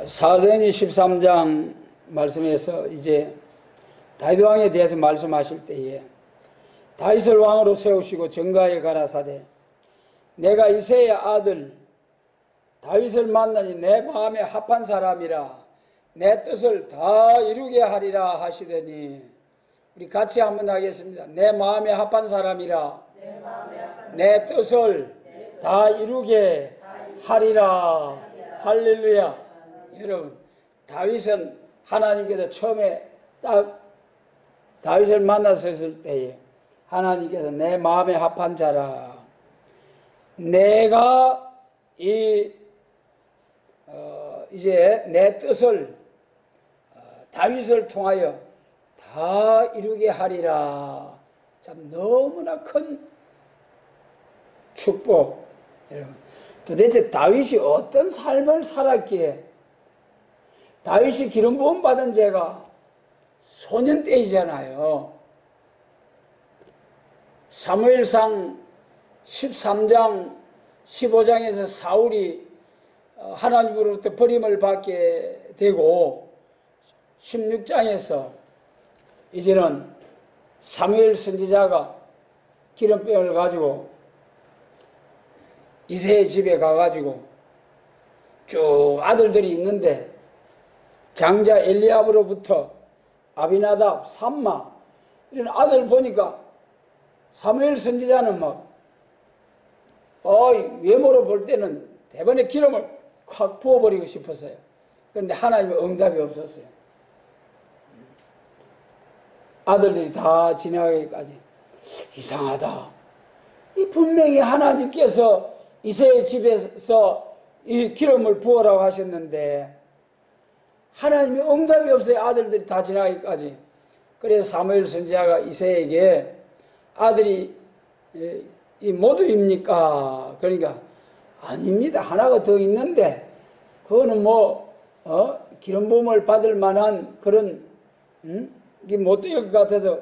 사도행전 13장 말씀에서 이제 다윗 왕에 대해서 말씀하실 때에 다윗을 왕으로 세우시고 정가에 가라사대 내가 이새의 아들 다윗을 만나니 내 마음에 합한 사람이라 내 뜻을 다 이루게 하리라 하시더니 우리 같이 한번 하겠습니다. 내 마음에 합한 사람이라 내 뜻을 다 이루게 하리라. 할렐루야. 여러분, 다윗은 하나님께서 처음에 딱 다윗을 만났을 때에 하나님께서 내 마음에 합한 자라 내가 이제 내 뜻을 다윗을 통하여 다 이루게 하리라. 참 너무나 큰 축복. 여러분, 도대체 다윗이 어떤 삶을 살았기에 다윗이 기름 부음 받은 제가 소년 때이잖아요. 사무엘상 13장 15장에서 사울이 하나님으로부터 버림을 받게 되고 16장에서 이제는 사무엘 선지자가 기름병을 가지고 이새의 집에 가가지고 쭉 아들들이 있는데 장자 엘리압으로부터 아비나답, 삼마 이런 아들 보니까 사무엘 선지자는 막 외모로 볼 때는 대번에 기름을 확 부어버리고 싶었어요. 그런데 하나님의 응답이 없었어요. 아들들이 다 지나가기까지 이상하다. 이 분명히 하나님께서 이새의 집에서 이 기름을 부어라고 하셨는데 하나님의 응답이 없어요. 아들들이 다 지나가기까지. 그래서 사무엘 선지자가 이새에게 아들이 이 모두입니까? 그러니까 아닙니다. 하나가 더 있는데 그거는 기름 부음을 받을 만한 그런 게 못 될 것 같아서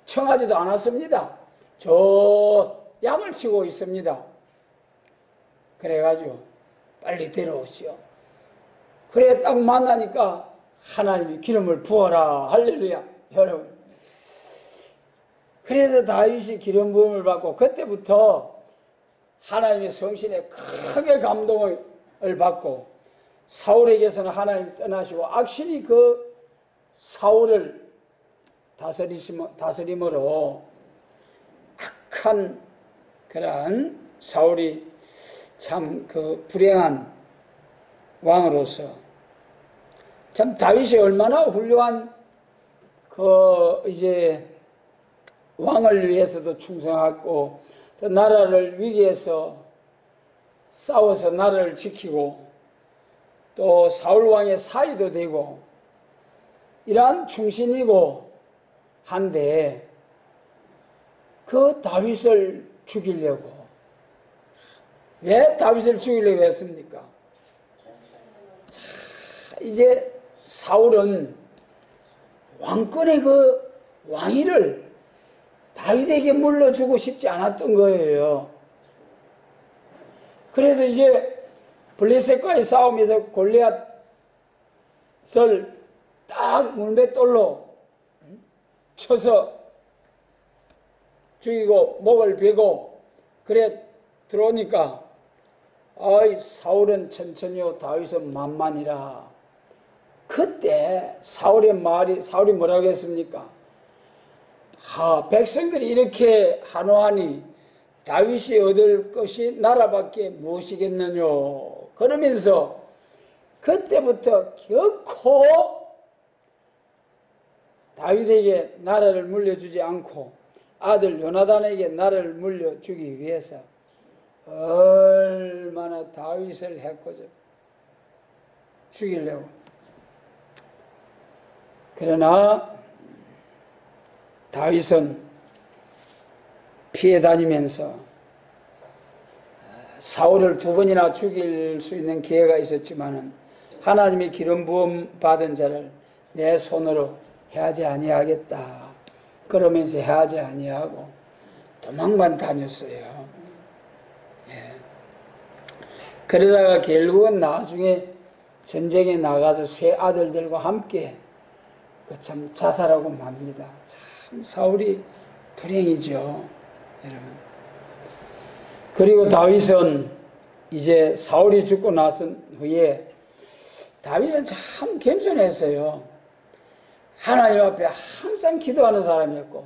청하지도 않았습니다. 저 양을 치고 있습니다. 그래가지고 빨리 데려오시오. 그래 딱 만나니까 하나님이 기름을 부어라. 할렐루야. 여러분, 그래서 다윗이 기름 부음을 받고 그때부터 하나님의 성신에 크게 감동을 받고 사울에게서는 하나님 떠나시고 악신이 그 사울을 다스림으로 악한 그러한 사울이 참 그 불행한 왕으로서 참 다윗이 얼마나 훌륭한 이제 왕을 위해서도 충성하고 또 나라를 위기에서 싸워서 나라를 지키고 또 사울 왕의 사위도 되고 이러한 충신이고 한데 그 다윗을 죽이려고 왜 다윗을 죽이려고 했습니까? 자, 이제 사울은 왕권의 그 왕위를 다윗에게 물려주고 싶지 않았던 거예요. 그래서 이제 블레셋과의 싸움에서 골리앗을 딱 물맷돌로 쳐서 죽이고 목을 베고 그래 들어오니까 사울은 천천히요 다윗은 만만이라. 그때 사울이 뭐라고 했습니까? 백성들이 이렇게 한호하니 다윗이 얻을 것이 나라밖에 무엇이겠느냐. 그러면서 그때부터 결코 다윗에게 나라를 물려주지 않고 아들 요나단에게 나라를 물려주기 위해서 얼마나 다윗을 해코져 죽이려고. 그러나 다윗은 피해 다니면서 사울을 2번이나 죽일 수 있는 기회가 있었지만은 하나님의 기름 부음 받은 자를 내 손으로 해하지 아니하겠다. 그러면서 해하지 아니하고 도망만 다녔어요. 그러다가 결국은 나중에 전쟁에 나가서 세 아들들과 함께 참 자살하고 맙니다. 참 사울이 불행이죠, 여러분. 그리고 다윗은 이제 사울이 죽고 나선 후에 다윗은 참 겸손했어요. 하나님 앞에 항상 기도하는 사람이었고,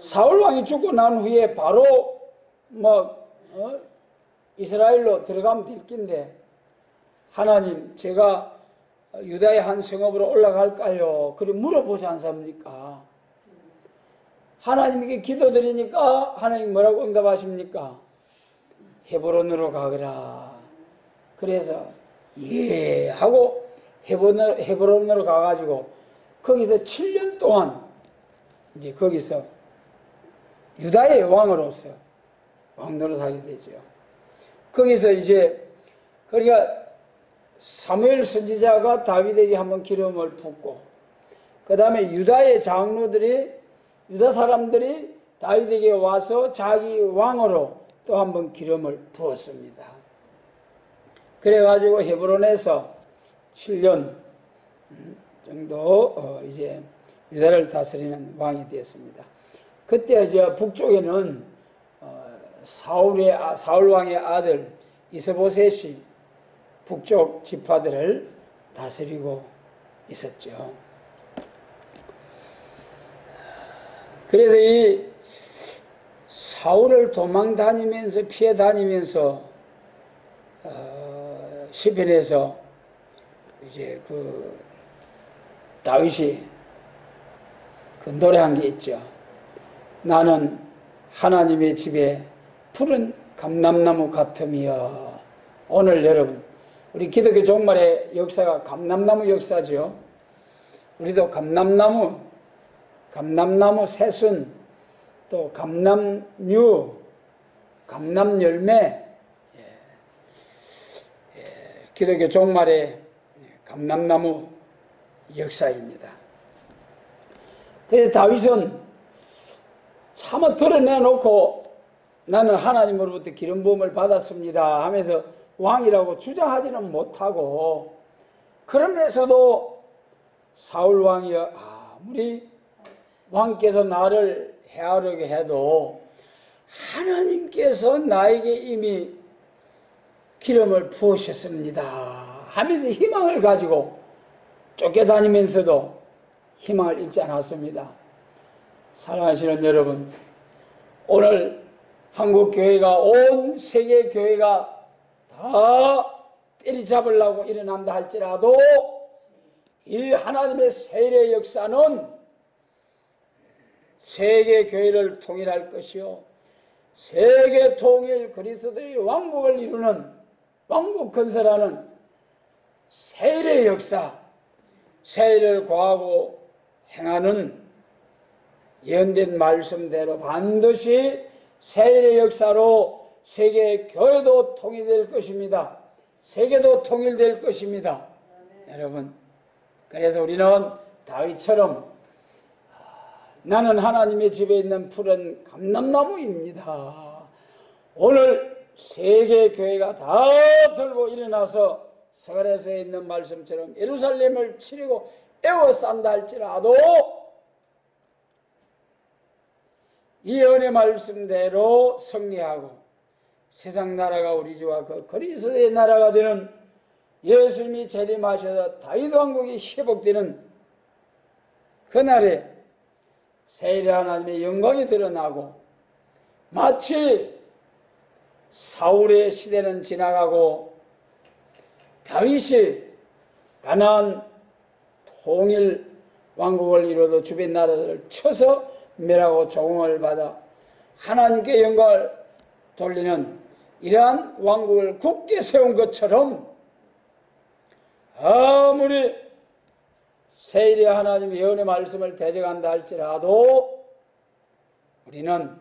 사울 왕이 죽고 난 후에 바로 이스라엘로 들어가면 될 낀데, 하나님 제가 유다의 한 성읍으로 올라갈까요? 그래 물어보지 않습니까? 하나님께 기도드리니까 하나님 뭐라고 응답하십니까? 헤브론으로 가거라. 그래서 예 하고 헤브론으로 가가지고 거기서 7년 동안 이제 거기서 유다의 왕으로서 왕노릇하게 되죠. 거기서 이제 그러니까 사무엘 선지자가 다윗에게 한번 기름을 붓고, 그 다음에 유다의 장로들이, 유다 사람들이 다윗에게 와서 자기 왕으로 또 한번 기름을 부었습니다. 그래가지고 헤브론에서 7년 정도 이제 유다를 다스리는 왕이 되었습니다. 그때 이제 북쪽에는 사울 왕의 아들 이스보셋이 북쪽 지파들을 다스리고 있었죠. 그래서 이 사울을 도망 다니면서 피해 다니면서 시편에서 이제 그 다윗이 그 노래한 게 있죠. 나는 하나님의 집에 푸른 감람나무 같으며. 오늘 여러분, 우리 기독교 종말의 역사가 감람나무 역사죠. 우리도 감람나무 새순, 또 감람류, 감람열매, 기독교 종말의 감람나무 역사입니다. 그래서 다윗은 차마 드러내놓고 나는 하나님으로부터 기름 부음을 받았습니다 하면서 왕이라고 주장하지는 못하고, 그러면서도 사울 왕이 아무리 왕께서 나를 해하려고 해도 하나님께서 나에게 이미 기름을 부으셨습니다 하면서 희망을 가지고 쫓겨다니면서도 희망을 잃지 않았습니다. 사랑하시는 여러분, 오늘 한국교회가, 온 세계교회가 다 때리잡으려고 일어난다 할지라도 이 하나님의 세례의 역사는 세계교회를 통일할 것이요, 세계 통일 그리스도의 왕국을 이루는, 왕국 건설하는 세례의 역사, 세례를 구하고 행하는 예언된 말씀대로 반드시 세례의 역사로 세계 교회도 통일될 것입니다. 세계도 통일될 것입니다. 여러분, 그래서 우리는 다윗처럼 나는 하나님의 집에 있는 푸른 감람나무입니다. 오늘 세계 교회가 다 들고 일어나서 서갈에서 있는 말씀처럼 예루살렘을 치르고 에워싼다 할지라도 이 은혜 말씀대로 승리하고 세상 나라가 우리 주와 그 그리스도의 나라가 되는, 예수님이 재림하셔서 다윗 왕국이 회복되는 그날에 세례 하나님의 영광이 드러나고, 마치 사울의 시대는 지나가고 다윗이 가나안 통일 왕국을 이루어도 주변 나라들을 쳐서 멸하고 조공을 받아 하나님께 영광을 돌리는 이러한 왕국을 굳게 세운 것처럼, 아무리 세일의 하나님의 예언의 말씀을 대적한다 할지라도 우리는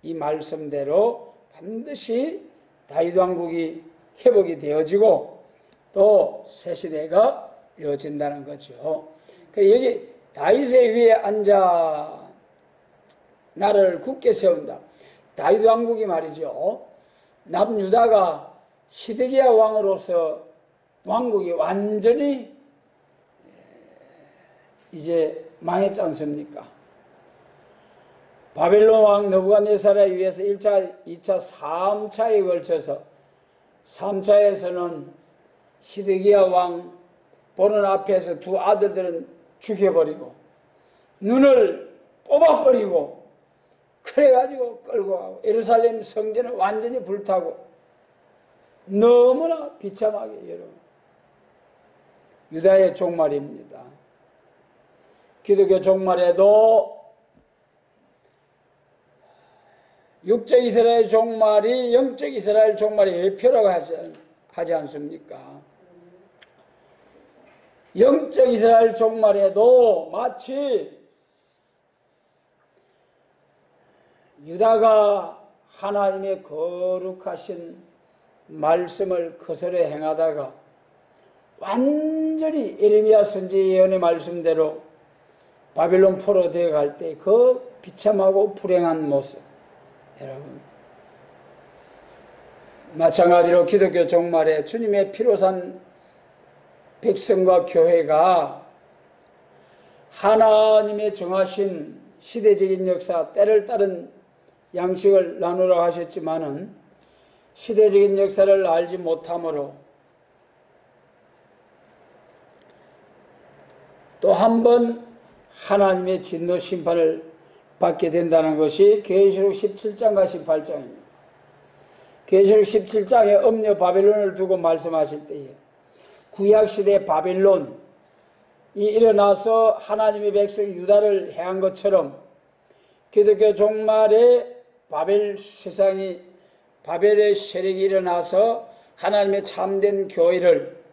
이 말씀대로 반드시 다윗 왕국이 회복이 되어지고 또 새 시대가 이루어진다는 거죠. 여기 다윗의 위에 앉아 나라를 굳게 세운다. 다윗 왕국이 말이죠, 남유다가 시드기야 왕으로서 왕국이 완전히 이제 망했지 않습니까? 바벨론 왕 느부갓네살에 의해서 1차, 2차, 3차에 걸쳐서 3차에서는 시드기야 왕 보는 앞에서 두 아들들은 죽여버리고 눈을 뽑아버리고 그래가지고 끌고 가고 예루살렘 성전은 완전히 불타고 너무나 비참하게 여러분 유다의 종말입니다. 기독교 종말에도 육적 이스라엘 종말이 영적 이스라엘 종말의 예표라고 하지 않습니까? 영적 이스라엘 종말에도 마치 유다가 하나님의 거룩하신 말씀을 거스려 행하다가 완전히 예레미야 선지의 예언의 말씀대로 바벨론 포로 되어 갈 때 그 비참하고 불행한 모습 여러분 마찬가지로 기독교 종말에 주님의 피로 산 백성과 교회가 하나님의 정하신 시대적인 역사 때를 따른 양식을 나누라고 하셨지만은 시대적인 역사를 알지 못함으로 또 한 번 하나님의 진노 심판을 받게 된다는 것이 계시록 17장과 18장입니다. 계시록 17장에 음녀 바벨론을 두고 말씀하실 때에 구약시대 바벨론이 일어나서 하나님의 백성 유다를 해한 것처럼 기독교 종말에 바벨 세상이 바벨의 세력이 일어나서 하나님의 참된 교회를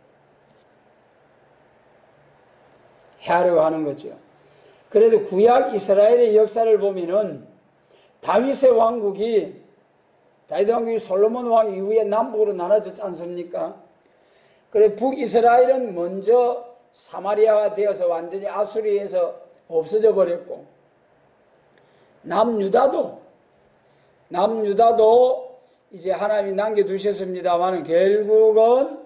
해하려고 하는 거죠. 그래도 구약 이스라엘의 역사를 보면은 다윗의 왕국이 다윗 왕국이 솔로몬 왕 이후에 남북으로 나눠졌지 않습니까? 그래 북이스라엘은 먼저 사마리아가 되어서 완전히 아수리에서 없어져 버렸고 남유다도 이제 하나님이 남겨두셨습니다만 결국은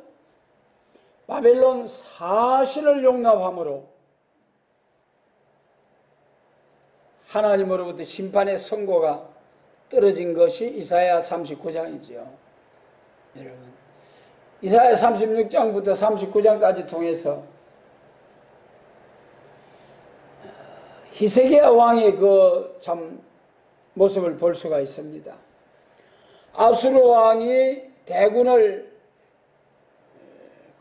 바벨론 사신을 용납함으로 하나님으로부터 심판의 선고가 떨어진 것이 이사야 39장이죠. 여러분 이사야 36장부터 39장까지 통해서 히스기야 왕의 그 참 모습을 볼 수가 있습니다. 아수르 왕이 대군을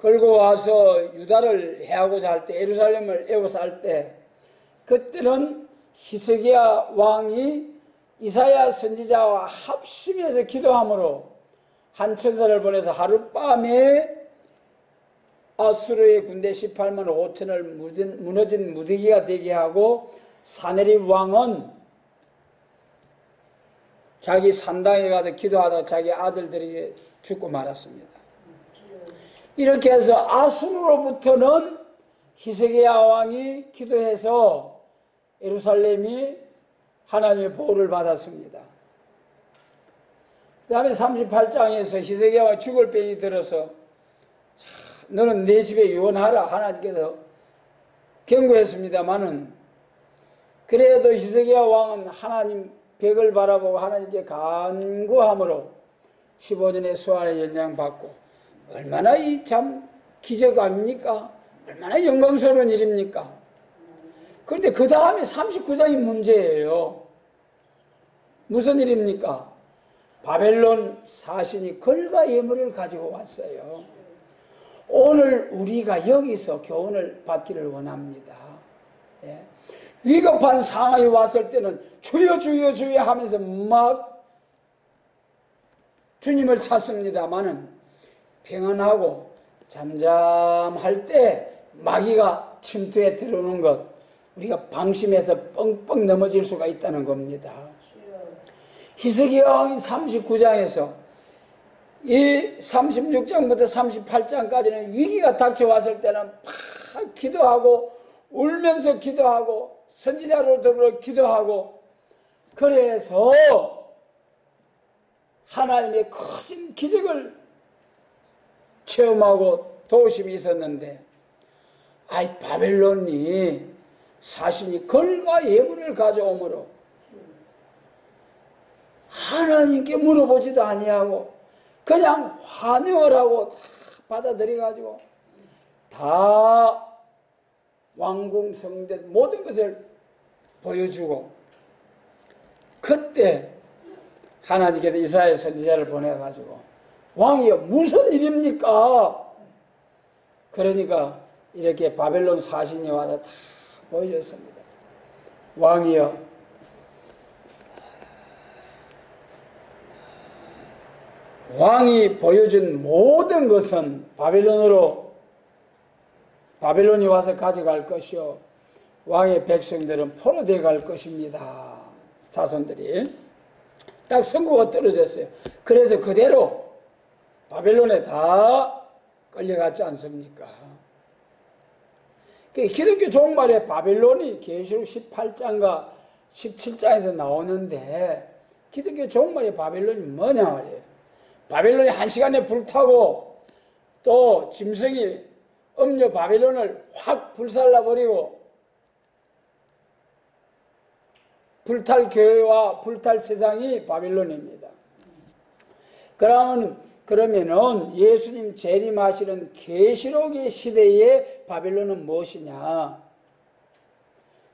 걸고 와서 유다를 해하고자 할 때 예루살렘을 에워서 할 때 그때는 히스기야 왕이 이사야 선지자와 합심해서 기도함으로 한 천사를 보내서 하룻밤에 아수르의 군대 18만 5천을 무너진 무더기가 되게 하고 사네립 왕은 자기 산당에 가서 기도하다가 자기 아들들에게 죽고 말았습니다. 이렇게 해서 아수르로부터는 히스기야 왕이 기도해서 예루살렘이 하나님의 보호를 받았습니다. 그 다음에 38장에서 히스기야 왕이 죽을 병이 들어서 너는 내 집에 유언하라 하나님께서 경고했습니다마는 그래도 히스기야 왕은 하나님 벽을 바라보고 하나님께 간구함으로 15년의 수환을 연장받고 얼마나 이 참 기적 아닙니까? 얼마나 영광스러운 일입니까? 그런데 그 다음에 39장이 문제예요. 무슨 일입니까? 바벨론 사신이 걸과 예물을 가지고 왔어요. 오늘 우리가 여기서 교훈을 받기를 원합니다. 예. 위급한 상황이 왔을 때는 주여 주여 주여 하면서 막 주님을 찾습니다마는 평안하고 잠잠할 때 마귀가 침투해 들어오는 것 우리가 방심해서 뻥뻥 넘어질 수가 있다는 겁니다. 히스기야 왕이 39장에서 이 36장부터 38장까지는 위기가 닥쳐왔을 때는 막 기도하고 울면서 기도하고 선지자로 더불어 기도하고 그래서 하나님의 크신 기적을 체험하고 도심이 있었는데 바벨론이 사신이 걸과 예물을 가져오므로 하나님께 물어보지도 아니하고 그냥 환영을 다 받아들여가지고 다 왕궁 성전 모든 것을 보여주고, 그때 하나님께서 이사야 선지자를 보내가지고 왕이여 무슨 일입니까? 그러니까 이렇게 바벨론 사신이 와서 다 보여줬습니다. 왕이여 왕이 보여준 모든 것은 바벨론이 와서 가져갈 것이요 왕의 백성들은 포로되어 갈 것입니다. 자손들이 딱 선고가 떨어졌어요. 그래서 그대로 바벨론에 다 끌려갔지 않습니까? 기독교 종말에 바벨론이 계시록 18장과 17장에서 나오는데, 기독교 종말에 바벨론이 뭐냐 말이에요. 바벨론이 한 시간에 불타고 또 짐승이 음녀 바벨론을 확 불살라버리고 불탈 교회와 불탈 세상이 바벨론입니다. 그러면은 예수님 재림하시는 계시록의 시대의 바벨론은 무엇이냐?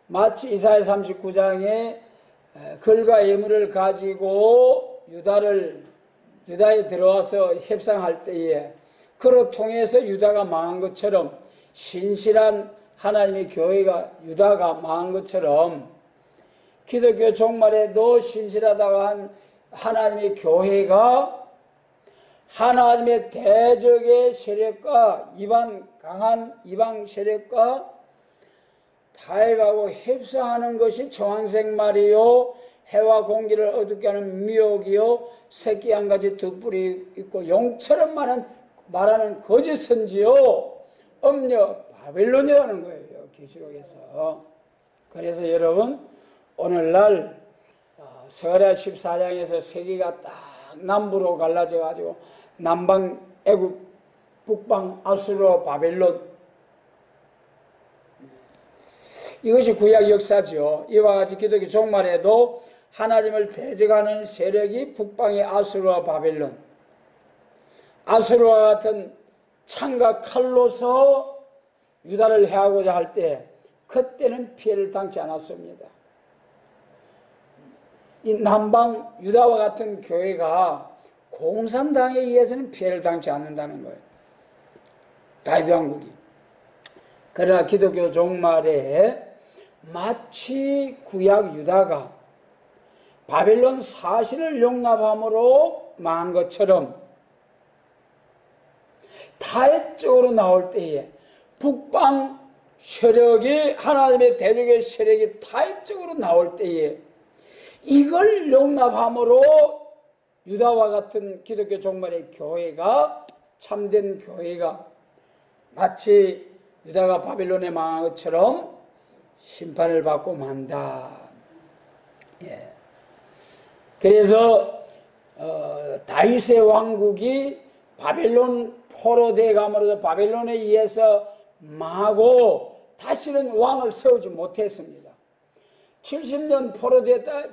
마치 이사야 39장에 걸과 예물을 가지고 유다에 들어와서 협상할 때에 그로 통해서 유다가 망한 것처럼, 신실한 하나님의 교회가 유다가 망한 것처럼, 기독교 종말에도 신실하다고 한 하나님의 교회가 하나님의 대적의 세력과 강한 이방 세력과 타협하고 협상하는 것이 정황생말이요 해와 공기를 어둡게 하는 미혹이요 새끼 한 가지 두 뿔이 있고 용처럼 말하는 거짓 선지요 음녀 바벨론이라는 거예요, 계시록에서. 그래서 여러분, 오늘날 스가랴 14장에서 세계가 딱 남부로 갈라져 가지고 남방 애굽, 북방 아수르, 바벨론, 이것이 구약 역사죠. 이와 같이 기독교 종말에도 하나님을 대적하는 세력이 북방의 아수르와 바벨론, 아수르와 같은 창과 칼로서 유다를 해하고자 할 때 그때는 피해를 당치 않았습니다. 이 남방 유다와 같은 교회가 공산당에 의해서는 피해를 당치 않는다는 거예요, 다윗 왕국이. 그러나 기독교 종말에 마치 구약 유다가 바벨론 사신을 용납함으로 망한 것처럼 타협적으로 나올 때에 북방 세력이, 하나님의 대적의 세력이 타협적으로 나올 때에 이걸 용납함으로 유다와 같은 기독교 종말의 교회가, 참된 교회가 마치 유다가 바벨론에 망한 것처럼 심판을 받고 만다. 그래서 다윗의 왕국이 바벨론 포로되어 감으로써 바벨론에 의해서 망하고 다시는 왕을 세우지 못했습니다. 70년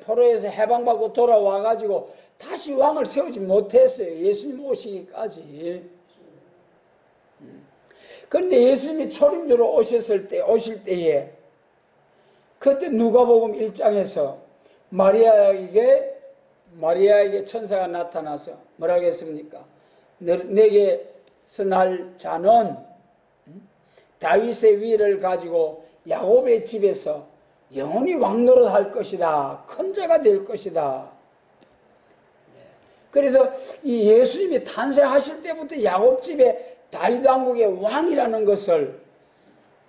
포로에서 해방받고 돌아와가지고 다시 왕을 세우지 못했어요, 예수님 오시기까지. 그런데 예수님이 초림주로 오실 때에 그때 누가복음 1장에서 마리아에게 천사가 나타나서 뭐라고 했습니까? 내게서 날 자는 다윗의 위를 가지고 야곱의 집에서 영원히 왕노릇 할 것이다, 큰 자가 될 것이다. 그래서 이 예수님이 탄생하실 때부터 야곱집에 다윗 왕국의 왕이라는 것을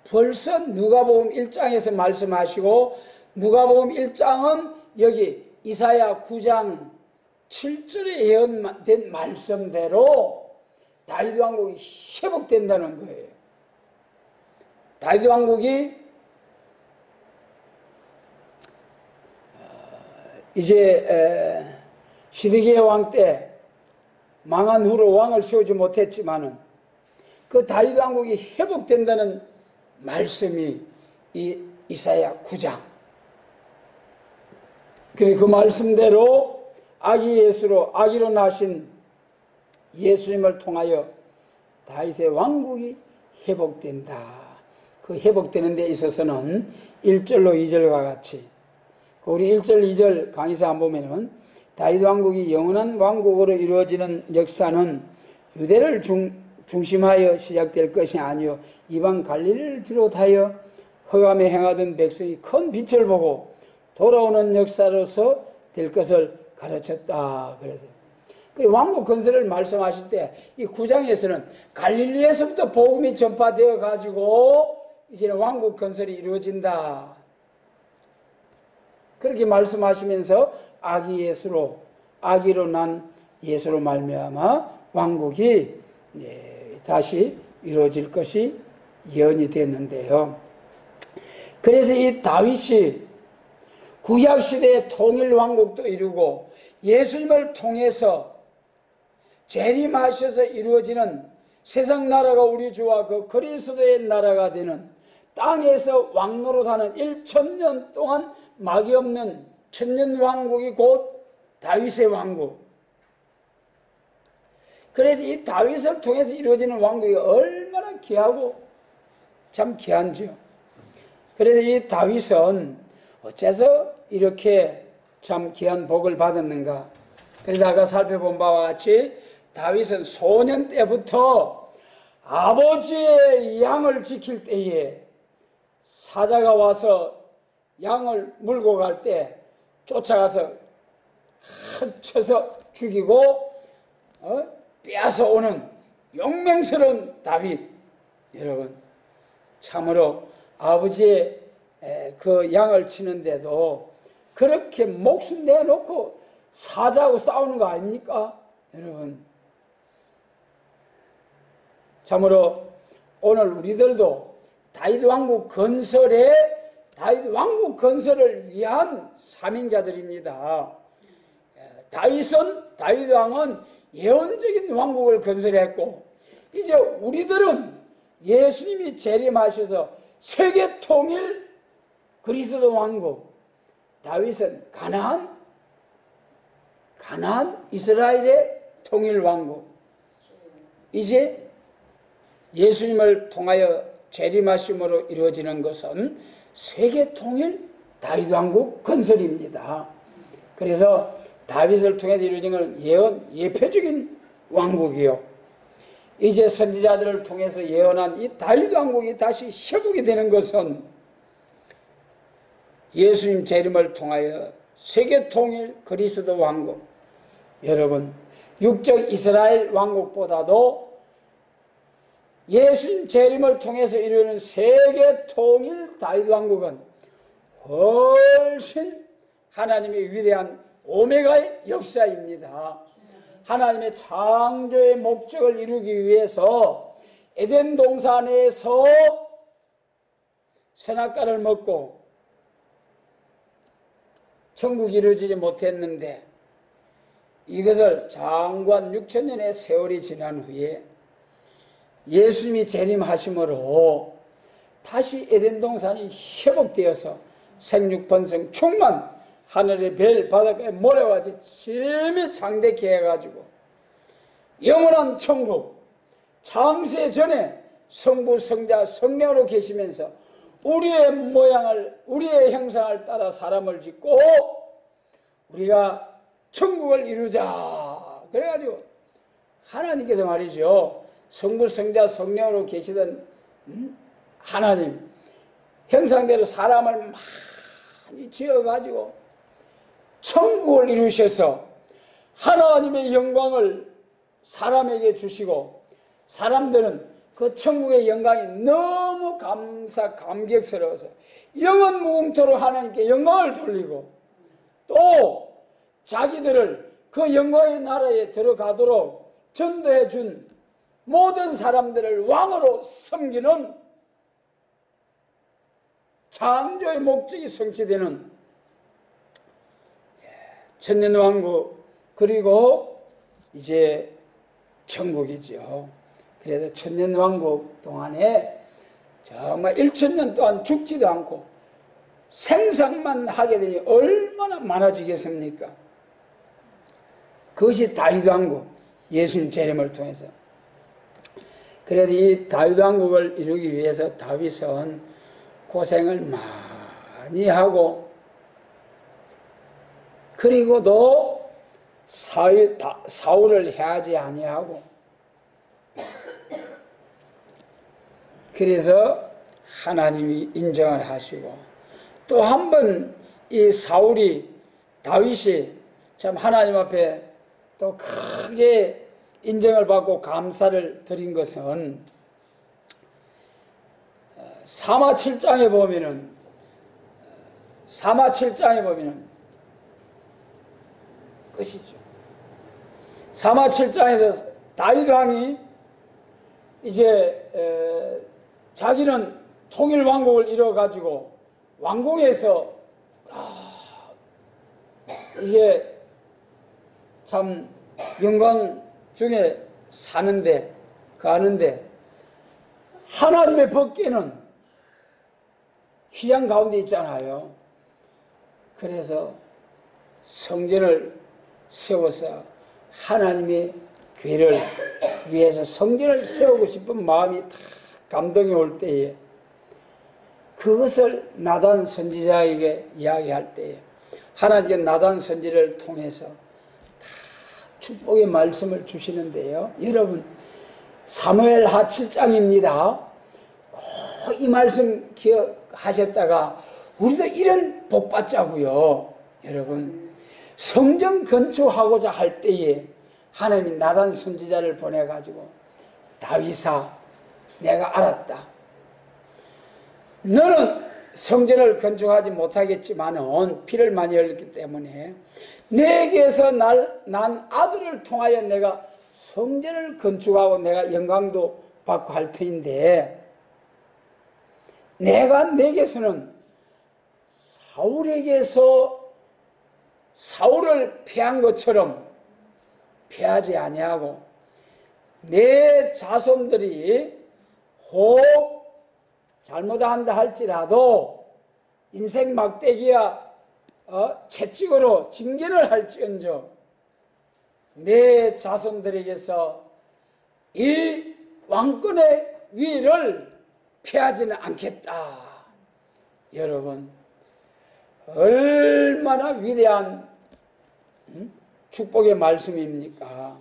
벌써 누가복음 1장에서 말씀하시고, 누가복음 1장은 여기 이사야 9장 7절에 예언된 말씀대로 다윗 왕국이 회복된다는 거예요. 다윗 왕국이 이제 시드기야 왕 때 망한 후로 왕을 세우지 못했지만은 그 다윗 왕국이 회복된다는 말씀이 이 이사야 9장. 그 말씀대로 아기 예수로 아기로 나신 예수님을 통하여 다윗의 왕국이 회복된다. 그 회복되는 데 있어서는 1절로 2절과 같이 우리 1절 2절 강의서 안 보면은 다윗 왕국이 영원한 왕국으로 이루어지는 역사는 유대를 중심하여 시작될 것이 아니요 이방 갈릴리를 비롯하여 흑암에 행하던 백성이 큰 빛을 보고 돌아오는 역사로서 될 것을 가르쳤다. 그래서 왕국 건설을 말씀하실 때 이 9장에서는 갈릴리에서부터 복음이 전파되어 가지고 이제는 왕국 건설이 이루어진다. 그렇게 말씀하시면서 아기로 난 예수로 말미암아 왕국이 다시 이루어질 것이 예언이 됐는데요. 그래서 이 다윗이 구약시대의 통일왕국도 이루고 예수님을 통해서 재림하셔서 이루어지는 세상 나라가 우리 주와 그 그리스도의 나라가 되는 땅에서 왕노릇하는 1000년 동안 막이 없는 천년왕국이 곧 다윗의 왕국. 그래서 이 다윗을 통해서 이루어지는 왕국이 얼마나 귀하고 참 귀한지요. 그래서 이 다윗은 어째서 이렇게 참 귀한 복을 받았는가. 그래서 아까 살펴본 바와 같이 다윗은 소년 때부터 아버지의 양을 지킬 때에 사자가 와서 양을 물고 갈 때 쫓아가서 쳐서 죽이고 빼앗아 오는 용맹스러운 다윗. 여러분 참으로 아버지의 그 양을 치는데도 그렇게 목숨 내놓고 사자하고 싸우는 거 아닙니까? 여러분 참으로 오늘 우리들도 다윗 왕국 건설을 위한 사명자들입니다. 다윗 왕은 예언적인 왕국을 건설했고 이제 우리들은 예수님이 재림하셔서 세계 통일 그리스도 왕국, 다윗은 가나안 이스라엘의 통일 왕국. 이제 예수님을 통하여 재림하심으로 이루어지는 것은 세계 통일 다윗 왕국 건설입니다. 그래서 다윗을 통해서 이루어진 것은 예표적인 왕국이요. 이제 선지자들을 통해서 예언한 이 다윗 왕국이 다시 회복이 되는 것은 예수님 재림을 통하여 세계 통일 그리스도 왕국. 여러분 육적 이스라엘 왕국보다도 예수님 재림을 통해서 이루어지는 세계 통일 다윗 왕국은 훨씬 하나님의 위대한 오메가의 역사입니다. 하나님의 창조의 목적을 이루기 위해서 에덴 동산에서 선악과를 먹고 천국이 이루어지지 못했는데 이것을 장관 6000년의 세월이 지난 후에 예수님이 재림하심으로 다시 에덴 동산이 회복되어서 생육번성 충만 하늘의 별 바닷가에 모래같이 심히 장대케 해가지고 영원한 천국 창세 전에 성부 성자 성령으로 계시면서 우리의 모양을 우리의 형상을 따라 사람을 짓고 우리가 천국을 이루자. 그래가지고 하나님께서 말이죠, 성부 성자 성령으로 계시던 하나님 형상대로 사람을 많이 지어가지고 천국을 이루셔서 하나님의 영광을 사람에게 주시고 사람들은 그 천국의 영광이 너무 감격스러워서 영원 무궁토록 하나님께 영광을 돌리고 또 자기들을 그 영광의 나라에 들어가도록 전도해 준 모든 사람들을 왕으로 섬기는 창조의 목적이 성취되는 천년왕국, 그리고 이제 천국이죠. 그래도 천년왕국 동안에 정말 1000년 동안 죽지도 않고 생산만 하게 되니 얼마나 많아지겠습니까? 그것이 다윗왕국, 예수님 재림을 통해서. 그래도 이 다윗왕국을 이루기 위해서 다윗은 고생을 많이 하고, 그리고도 사울을 해하지 아니하고, 그래서 하나님이 인정을 하시고, 또 한 번 이 사울이, 다윗이 참 하나님 앞에 또 크게 인정을 받고 감사를 드린 것은 사마 7장에 보면은 끝이죠. 사마 7장에서 다윗 왕이 이제 자기는 통일 왕국을 이뤄 가지고 왕궁에서 이게 참 영광 중에 가는데 하나님의 법궤는 휘장 가운데 있잖아요. 그래서 성전을 세워서 하나님의 궤를 위해서 성전을 세우고 싶은 마음이 다 감동이 올 때에 그것을 나단 선지자에게 이야기할 때에 하나님께 나단 선지를 통해서 다 축복의 말씀을 주시는데요. 여러분 사무엘하 7장입니다. 꼭 이 말씀 기억하셨다가 우리도 이런 복 받자고요. 여러분 성전 건축하고자 할 때에 하나님이 나단 선지자를 보내가지고 다윗아 내가 알았다. 너는 성전을 건축하지 못하겠지만은 피를 많이 흘렸기 때문에 내게서 난 아들을 통하여 내가 성전을 건축하고 내가 영광도 받고 할 터인데 내가 내게서는 사울에게서 사울을 패한 것처럼 패하지 아니하고 내 자손들이 혹 잘못한다 할지라도 인생 막대기야 채찍으로 징계를 할지언정 내 자손들에게서 이 왕권의 위를 피하지는 않겠다. 여러분 얼마나 위대한 축복의 말씀입니까?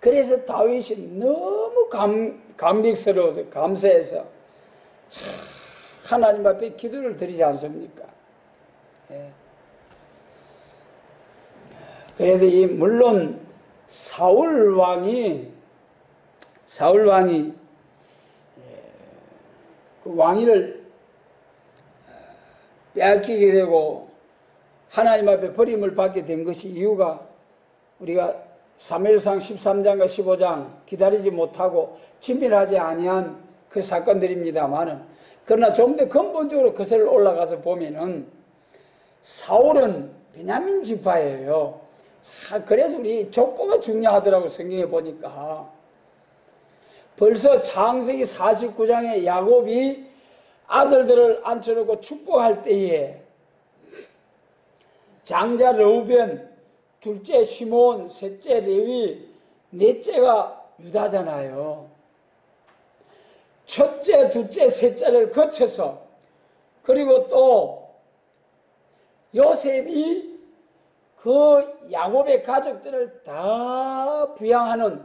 그래서 다윗이 너무 감격스러워서 감사해서 참 하나님 앞에 기도를 드리지 않습니까? 예. 그래서 물론 사울 왕이 그 왕위를 빼앗기게 되고 하나님 앞에 버림을 받게 된 것이 이유가 우리가 사무엘상 13장과 15장 기다리지 못하고 진밀하지 아니한 그 사건들입니다만은 그러나 좀 더 근본적으로 그것을 올라가서 보면은 사울은 베냐민 지파예요. 그래서 우리 족보가 중요하더라고 성경에 보니까 벌써 창세기 49장에 야곱이 아들들을 앉혀놓고 축복할 때에 장자 르우벤, 둘째 시몬, 셋째 레위, 넷째가 유다잖아요. 첫째, 둘째, 셋째를 거쳐서 그리고 또 요셉이 그 야곱의 가족들을 다 부양하는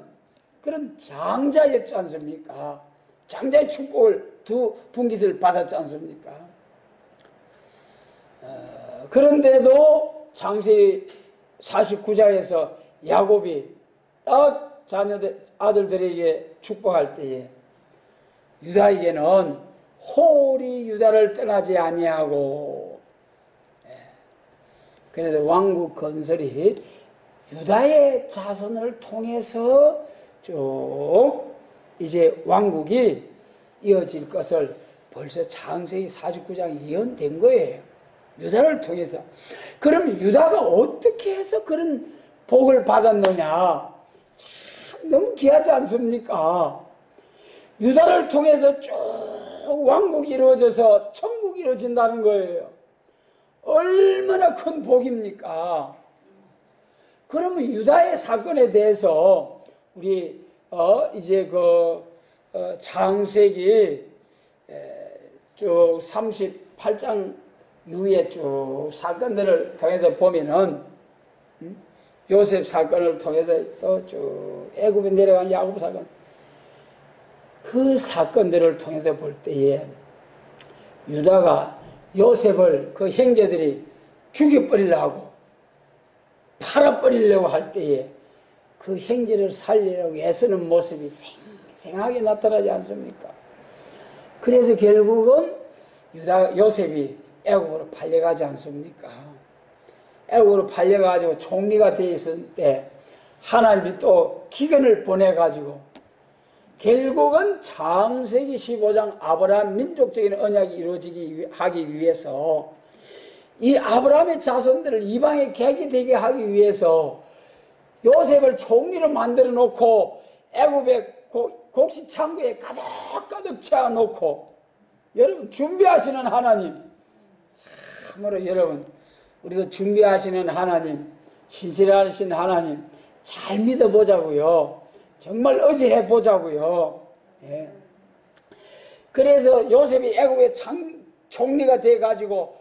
그런 장자였지 않습니까? 장자의 축복을 두 분깃을 받았지 않습니까? 그런데도 창세기 49장에서 야곱이 딱 아들들에게 축복할 때에 유다에게는 홀이 유다를 떠나지 아니하고 그래서 왕국 건설이 유다의 자손을 통해서 쭉 이제 왕국이 이어질 것을 벌써 창세기 49장이 예언된 거예요. 유다를 통해서. 그럼 유다가 어떻게 해서 그런 복을 받았느냐? 참 너무 귀하지 않습니까? 유다를 통해서 쭉 왕국이 이루어져서 천국이 이루어진다는 거예요. 얼마나 큰 복입니까? 그러면 유다의 사건에 대해서 우리 이제 창세기 쭉 38장 이후에 쭉 사건들을 통해서 보면은 요셉 사건을 통해서 또 쭉 애굽에 내려간 야곱 사건, 그 사건들을 통해서 볼 때에 유다가 요셉을 그 형제들이 죽여버리려고 팔아버리려고 할 때에 그 형제를 살리려고 애쓰는 모습이 생생하게 나타나지 않습니까? 그래서 결국은 요셉이 애굽으로 팔려가지 않습니까? 애굽으로 팔려가지고 총리가 되어 있을 때 하나님이 또 기근을 보내가지고 결국은 창세기 15장 아브라함 민족적인 언약이 이루어지기 하기 위해서 이 아브라함의 자손들을 이방의 객이 되게 하기 위해서 요셉을 총리로 만들어 놓고 애굽의 곡식 창고에 가득 채워놓고, 여러분 준비하시는 하나님, 참으로 여러분 우리도 준비하시는 하나님, 신실하신 하나님 잘 믿어보자고요. 정말 의지해 보자고요. 예. 그래서 요셉이 애굽의 총리가 돼가지고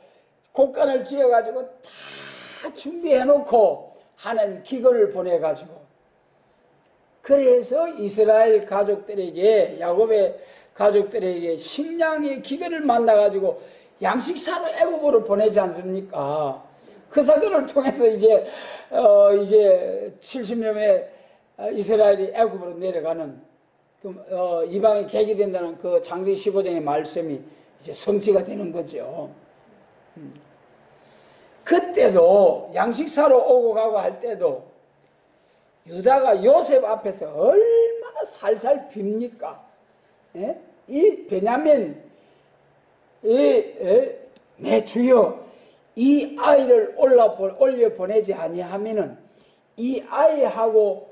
곡간을 지어가지고 다 준비해놓고 하나님 기근을 보내가지고, 그래서 이스라엘 가족들에게, 야곱의 가족들에게 식량의 기근을 만나가지고 양식사로 애굽으로 보내지 않습니까? 그 사건을 통해서 이제 70여 명의 이스라엘이 애굽으로 내려가는 이방의 객이 된다는 그 창세기 15장의 말씀이 이제 성취가 되는 거죠. 그때도 양식사로 오고 가고 할 때도 유다가 요셉 앞에서 얼마나 살살 빕니까? 예? 이 베냐민, 내 주여, 이 아이를 올려 보내지 아니하면은 이 아이하고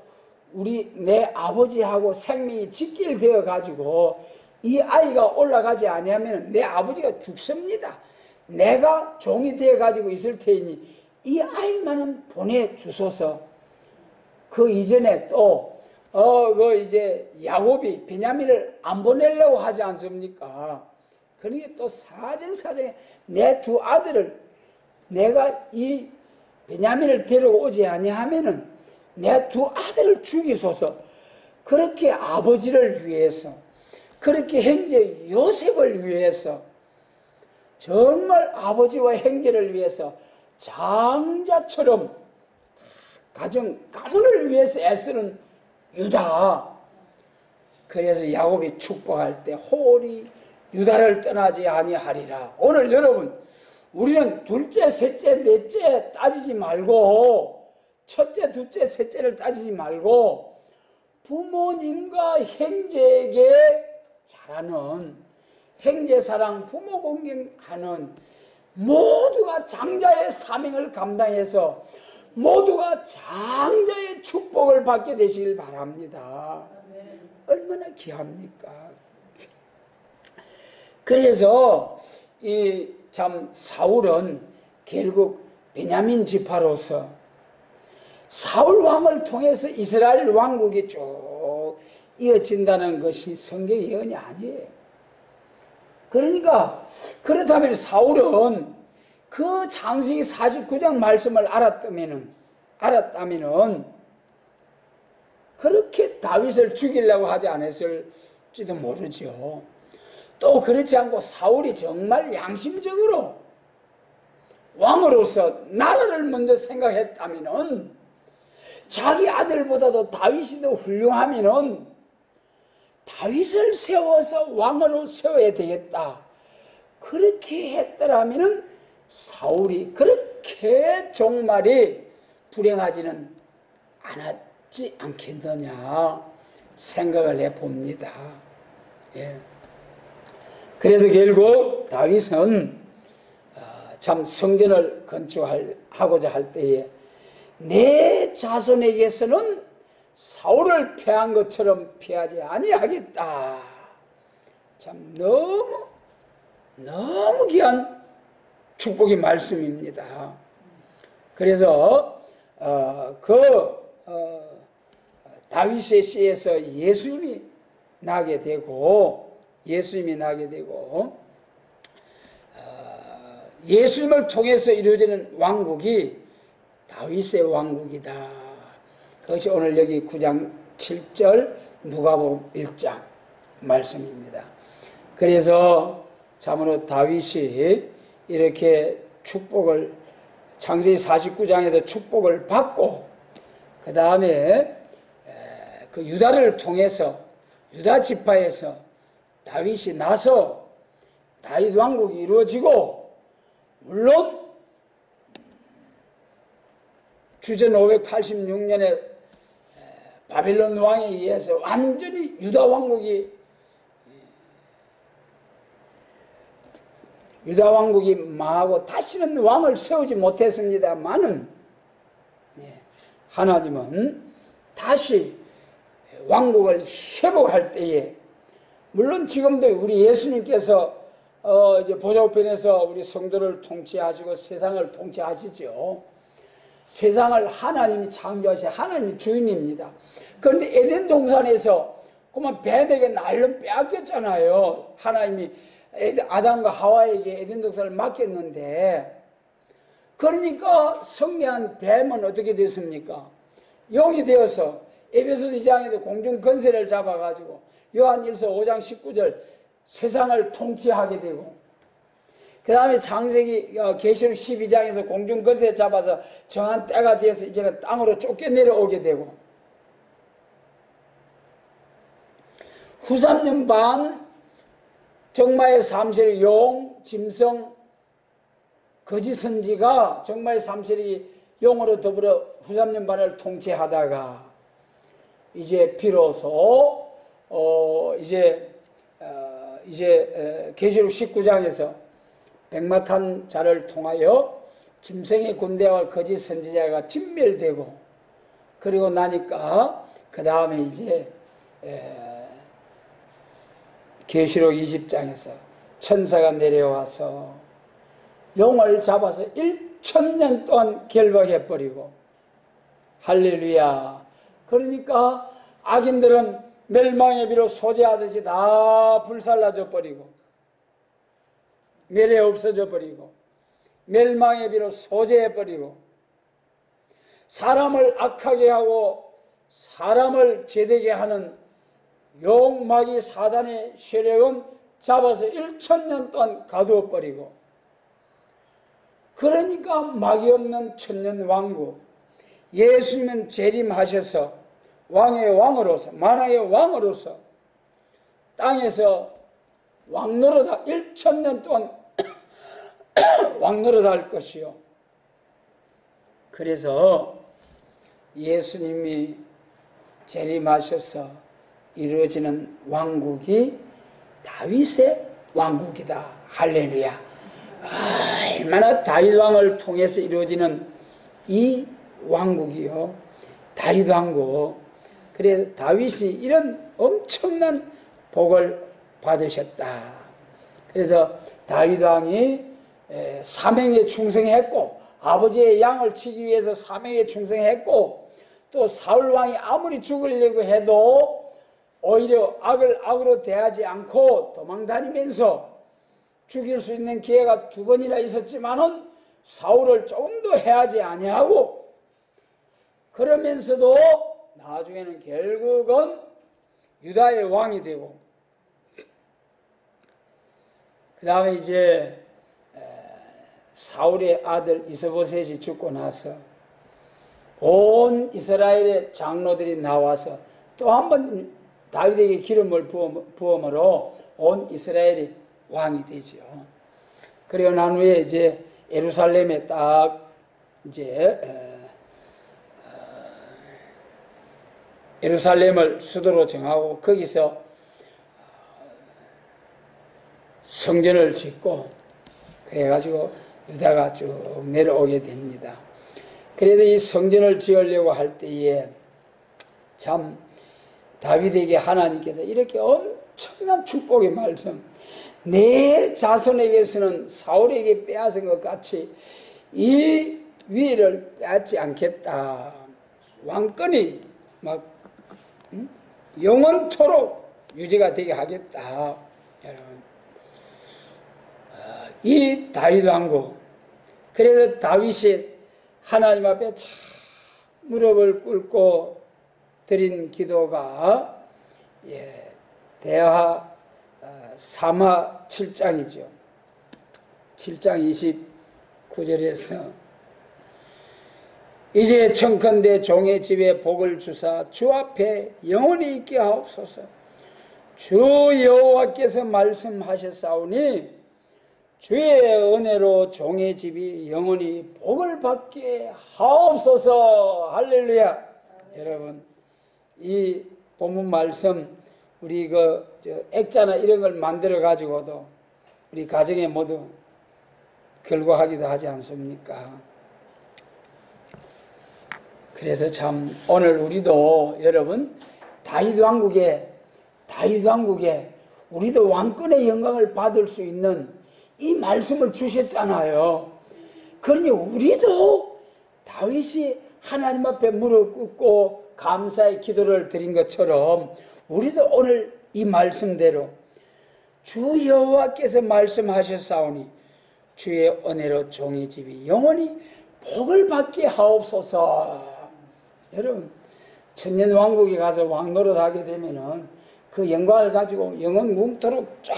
내 아버지하고 생명이 직결되어 가지고 이 아이가 올라가지 아니하면은 내 아버지가 죽습니다. 내가 종이 되어 가지고 있을 테니 이 아이만은 보내주소서. 그 이전에 또 이제 야곱이 베냐민을 안 보내려고 하지 않습니까? 그러니까 또 사정사정에 내 두 아들을, 내가 이 베냐민을 데리고 오지 아니하면은 내 두 아들을 죽이소서. 그렇게 아버지를 위해서, 그렇게 형제 요셉을 위해서, 정말 아버지와 형제를 위해서 장자처럼 가정 가문을 위해서 애쓰는 유다. 그래서 야곱이 축복할 때 홀이 유다를 떠나지 아니하리라. 오늘 여러분, 우리는 둘째, 셋째, 넷째 따지지 말고, 첫째, 둘째, 셋째를 따지지 말고 부모님과 형제에게 잘하는, 형제사랑, 부모 공경하는, 모두가 장자의 사명을 감당해서 모두가 장자의 축복을 받게 되시길 바랍니다. 얼마나 귀합니까? 그래서 참 사울은 결국 베냐민 지파로서 사울 왕을 통해서 이스라엘 왕국이 쭉 이어진다는 것이 성경의 예언이 아니에요. 그러니까 그렇다면 사울은 그 창세기 49장 말씀을 알았다면은 그렇게 다윗을 죽이려고 하지 않았을지도 모르죠. 또 그렇지 않고 사울이 정말 양심적으로 왕으로서 나라를 먼저 생각했다면은, 자기 아들보다도 다윗이 더 훌륭하면은 다윗을 세워서 왕으로 세워야 되겠다. 그렇게 했더라면은 사울이 그렇게 종말이 불행하지는 않았지 않겠느냐 생각을 해봅니다. 예. 그래도 결국 다윗은 참 성전을 건축하고자 할 때에 내 자손에게서는 사울을 패한 것처럼 패하지 아니하겠다. 참 너무 귀한 축복의 말씀입니다. 그래서 다윗의 씨에서 예수님이 나게 되고 예수님을 통해서 이루어지는 왕국이 다윗의 왕국이다. 그것이 오늘 여기 9장 7절 누가복음 1장 말씀입니다. 그래서 참으로 다윗이 이렇게 축복을 창세기 49장에도 축복을 받고 그 다음에 그 유다를 통해서 유다 지파에서 다윗이 나서 다윗 왕국이 이루어지고 물론 주전 586년에 바벨론 왕에 의해서 완전히 유다 왕국이 망하고 다시는 왕을 세우지 못했습니다만은 하나님은 다시 왕국을 회복할 때에 물론 지금도 우리 예수님께서 이제 보좌우편에서 우리 성도를 통치하시고 세상을 통치하시죠. 세상을 하나님이 창조하시 하나님이 주인입니다. 그런데 에덴 동산에서 그만 뱀에게 날름 빼앗겼잖아요. 하나님이 아담과 하와에게 에덴 동산을 맡겼는데 그러니까 성례한 뱀은 어떻게 됐습니까? 용이 되어서 에베소서 2장에도 공중 권세를 잡아가지고 요한일서 5장 19절 세상을 통치하게 되고 그 다음에 창세기 계시록 12장에서 공중 권세 잡아서 정한 때가 되어서 이제는 땅으로 쫓겨내려오게 되고 후 3년 반 정마의 3세력 용, 짐승, 거짓 선지가 정마의 3세력이 용으로 더불어 후 3년 반을 통치하다가 이제 비로소 이제 계시록 19장에서 백마탄 자를 통하여 짐승의 군대와 거짓 선지자가 진멸되고 그리고 나니까 그 다음에 이제 계시록 20장에서 천사가 내려와서 용을 잡아서 1000년 동안 결박해버리고 할렐루야. 그러니까 악인들은 멸망의 비로 소재하듯이 다 불살라져 버리고 멸해 없어져 버리고 멸망의 비로 소재해 버리고 사람을 악하게 하고 사람을 죄되게 하는 용마귀 사단의 세력은 잡아서 1000년 동안 가두어 버리고 그러니까 마귀 없는 천년 왕국 예수님은 재림하셔서 왕의 왕으로서 만왕의 왕으로서 땅에서 왕노릇 1000년 동안 왕노릇 할 것이요. 그래서 예수님이 재림하셔서 이루어지는 왕국이 다윗의 왕국이다. 할렐루야. 얼마나 다윗 왕을 통해서 이루어지는 이 왕국이요. 다윗 왕국. 그래서 다윗이 이런 엄청난 복을 받으셨다. 그래서 다윗 왕이 사명에 충성했고 아버지의 양을 치기 위해서 사명에 충성했고 또 사울 왕이 아무리 죽으려고 해도 오히려 악을 악으로 대하지 않고 도망다니면서 죽일 수 있는 기회가 2번이나 있었지만은 사울을 조금 더 해하지 아니하고 그러면서도 나중에는 결국은 유다의 왕이 되고 그 다음에 이제 사울의 아들 이스보셋이 죽고 나서 온 이스라엘의 장로들이 나와서 또 한 번 다윗에게 기름을 부음으로 온 이스라엘이 왕이 되죠. 그리고 난 후에 이제 예루살렘에 딱 이제 예루살렘을 수도로 정하고 거기서 성전을 짓고 그래가지고 유다가 쭉 내려오게 됩니다. 그래도 이 성전을 지으려고 할 때에 참 다윗에게 하나님께서 이렇게 엄청난 축복의 말씀, 내 자손에게서는 사울에게 빼앗은 것 같이 이 위를 빼앗지 않겠다. 왕권이 막 영원토록 유지가 되게 하겠다. 여러분, 이 다윗 왕국, 그래서 다윗이 하나님 앞에 참 무릎을 꿇고 드린 기도가 대하 3하 7장이죠. 7장 29절에서 이제 청컨대 종의 집에 복을 주사 주 앞에 영원히 있게 하옵소서. 주 여호와께서 말씀하셨사오니 주의 은혜로 종의 집이 영원히 복을 받게 하옵소서. 할렐루야. 여러분, 이 본문 말씀 우리 액자나 이런 걸 만들어 가지고도 우리 가정에 모두 걸고 하기도 하지 않습니까? 그래서 참 오늘 우리도 여러분 다윗 왕국에 우리도 왕권의 영광을 받을 수 있는 이 말씀을 주셨잖아요. 그러니 우리도 다윗이 하나님 앞에 무릎 꿇고 감사의 기도를 드린 것처럼 우리도 오늘 이 말씀대로 주 여호와께서 말씀하셨사오니 주의 은혜로 종의 집이 영원히 복을 받게 하옵소서. 여러분, 천년왕국에 가서 왕노릇 하게 되면은 그 영광을 가지고 영원 뭉토록 쫙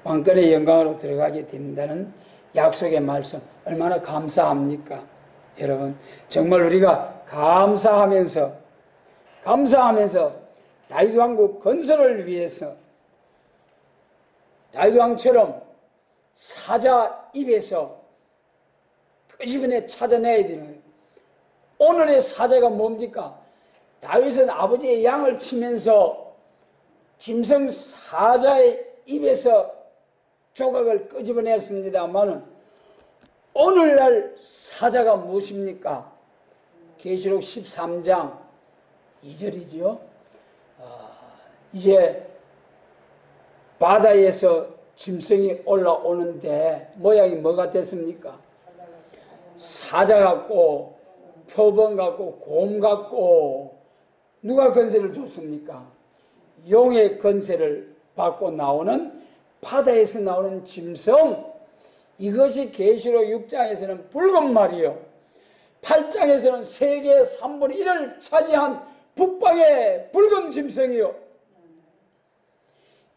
왕권의 영광으로 들어가게 된다는 약속의 말씀, 얼마나 감사합니까? 여러분, 정말 우리가 감사하면서 다윗 왕국 건설을 위해서 다윗 왕처럼 사자 입에서 끄집어내 찾아내야 되는 거예요. 오늘의 사자가 뭡니까? 다윗은 아버지의 양을 치면서 짐승 사자의 입에서 조각을 끄집어냈습니다만은 오늘날 사자가 무엇입니까? 계시록 13장 2절이지요. 이제 바다에서 짐승이 올라오는데 모양이 뭐가 됐습니까? 사자 같고 표범 같고 곰 같고. 누가 건세를 줬습니까? 용의 건세를 받고 나오는 바다에서 나오는 짐승, 이것이 계시록 6장에서는 붉은 말이요 8장에서는 세계의 3분의 1을 차지한 북방의 붉은 짐승이요.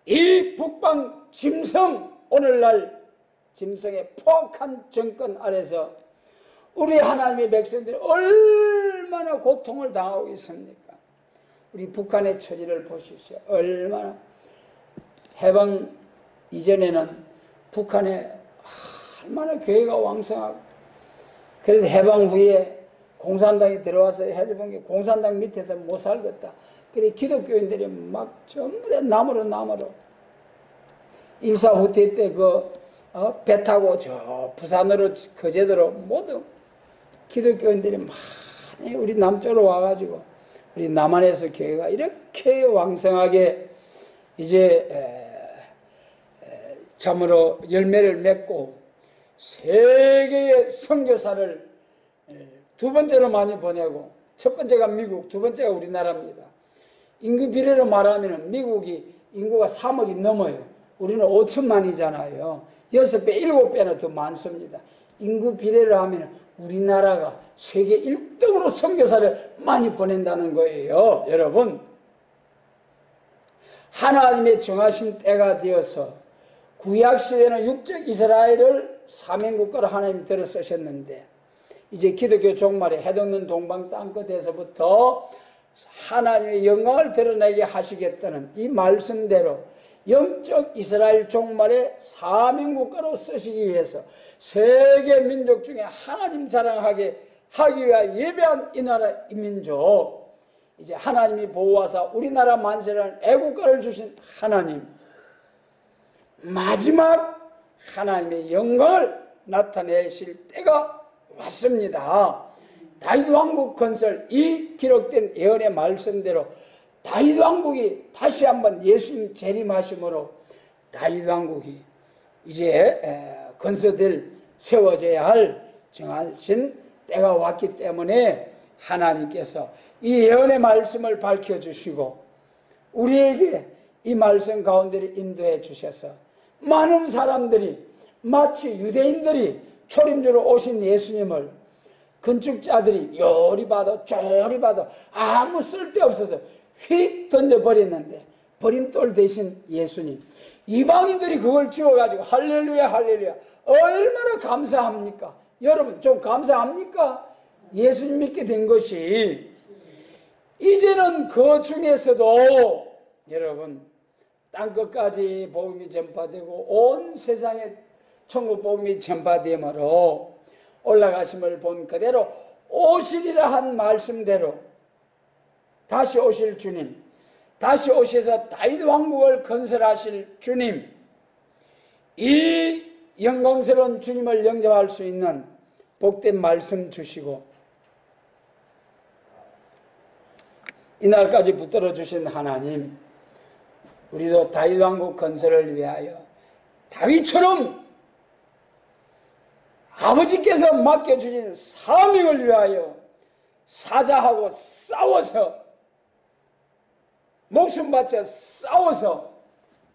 이 북방 짐승, 오늘날 짐승의 포악한 정권 아래서 우리 하나님의 백성들이 얼마나 고통을 당하고 있습니까? 우리 북한의 처지를 보십시오. 얼마나 해방 이전에는 북한에 얼마나 교회가 왕성하고, 그래도 해방 후에 공산당이 들어와서 해본 게 공산당 밑에서 못 살겠다. 그래 기독교인들이 막 전부 다 남으로 1.4 후퇴 때 배 타고 저 부산으로 거제도로 모두 기독교인들이 많이 우리 남쪽으로 와가지고 우리 남한에서 교회가 이렇게 왕성하게 이제 참으로 열매를 맺고 세계의 선교사를 두 번째로 많이 보내고, 첫 번째가 미국, 두 번째가 우리나라입니다. 인구 비례로 말하면 미국이 인구가 3억이 넘어요. 우리는 5천만이잖아요. 6배, 7배나 더 많습니다. 인구 비례로 하면 우리나라가 세계 1등으로 선교사를 많이 보낸다는 거예요. 여러분, 하나님의 정하신 때가 되어서 구약시대는 육적 이스라엘을 사명국가로 하나님이 들어 쓰셨는데, 이제 기독교 종말에 해동는 동방 땅끝에서부터 하나님의 영광을 드러내게 하시겠다는 이 말씀대로 영적 이스라엘 종말의 사명국가로 쓰시기 위해서 세계 민족 중에 하나님 자랑하게 하기 위해 예배한 이 나라 이 민족, 이제 하나님이 보호하사 우리나라 만세라는 애국가를 주신 하나님, 마지막 하나님의 영광을 나타내실 때가 왔습니다. 다윗 왕국 건설, 이 기록된 예언의 말씀대로 다윗 왕국이 다시 한번 예수님 재림하심으로 다윗 왕국이 이제 건설될, 세워져야 할 정하신 때가 왔기 때문에 하나님께서 이 예언의 말씀을 밝혀주시고 우리에게 이 말씀 가운데를 인도해 주셔서 많은 사람들이 마치 유대인들이 초림주로 오신 예수님을 건축자들이 요리 봐도 저리 봐도 아무 쓸데없어서 휙 던져버렸는데 버림돌 대신 예수님, 이방인들이 그걸 지워가지고 할렐루야 할렐루야 얼마나 감사합니까? 여러분 좀 감사합니까? 예수님 믿게 된 것이 이제는 그 중에서도 여러분 땅끝까지 복음이 전파되고 온 세상에 천국 복음이 전파되므로 올라가심을 본 그대로 오시리라 한 말씀대로 다시 오실 주님, 다시 오셔서 다윗 왕국을 건설하실 주님, 이 영광스러운 주님을 영접할 수 있는 복된 말씀 주시고 이날까지 붙들어 주신 하나님, 우리도 다윗 왕국 건설을 위하여 다윗처럼 아버지께서 맡겨주신 사명을 위하여 사자하고 싸워서 목숨 바쳐 싸워서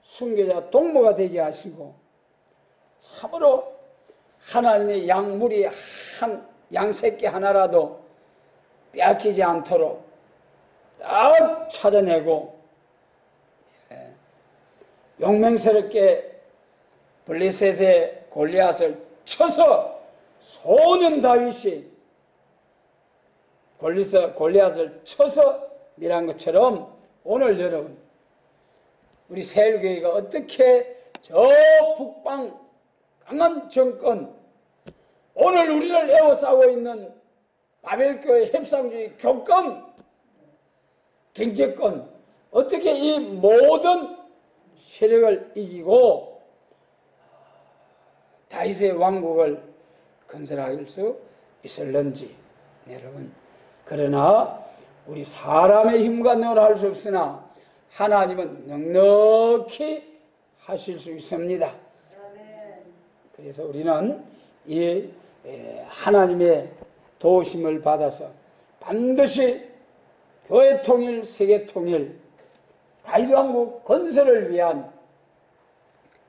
순교자 동무가 되게 하시고 참으로 하나님의 양물이 양새끼 하나라도 빼앗기지 않도록 딱 찾아내고 용맹스럽게 블레셋의 골리앗을 쳐서 소년 다윗이 골리앗을 쳐서 밀한 것처럼 오늘 여러분 우리 새일교회가 어떻게 저 북방 강한 정권, 오늘 우리를 에워싸고 있는 바벨교회 협상주의 교권, 경제권, 어떻게 이 모든 세력을 이기고 다윗의 왕국을 건설할 수 있을런지 여러분, 그러나 우리 사람의 힘과 능으로 할 수 없으나 하나님은 넉넉히 하실 수 있습니다. 그래서 우리는 이 하나님의 도우심을 받아서 반드시 교회 통일, 세계 통일, 다윗 왕국 건설을 위한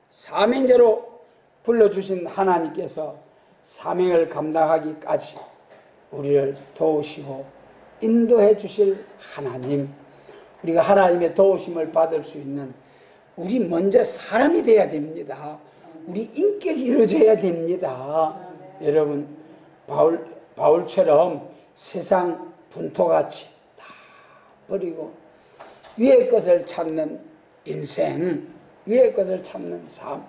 사명자로 불러주신 하나님께서 사명을 감당하기까지 우리를 도우시고 인도해 주실 하나님, 우리가 하나님의 도우심을 받을 수 있는 우리 먼저 사람이 돼야 됩니다. 우리 인격이 이루어져야 됩니다. 여러분 바울처럼 세상 분토같이 다 버리고 위의 것을 찾는 인생, 위의 것을 찾는 삶,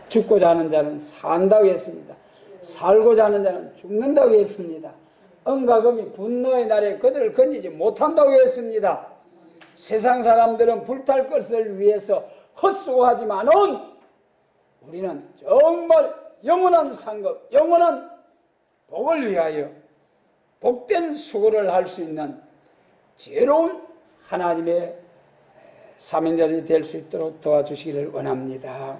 죽고자 하는 자는 산다고 했습니다. 살고자 하는 자는 죽는다고 했습니다. 은과 금이 분노의 날에 그들을 건지지 못한다고 했습니다. 세상 사람들은 불탈 것을 위해서 헛수고하지만은 우리는 정말 영원한 상급, 영원한 복을 위하여 복된 수고를 할 수 있는 지혜로운 하나님의 사명자들이 될 수 있도록 도와주시기를 원합니다.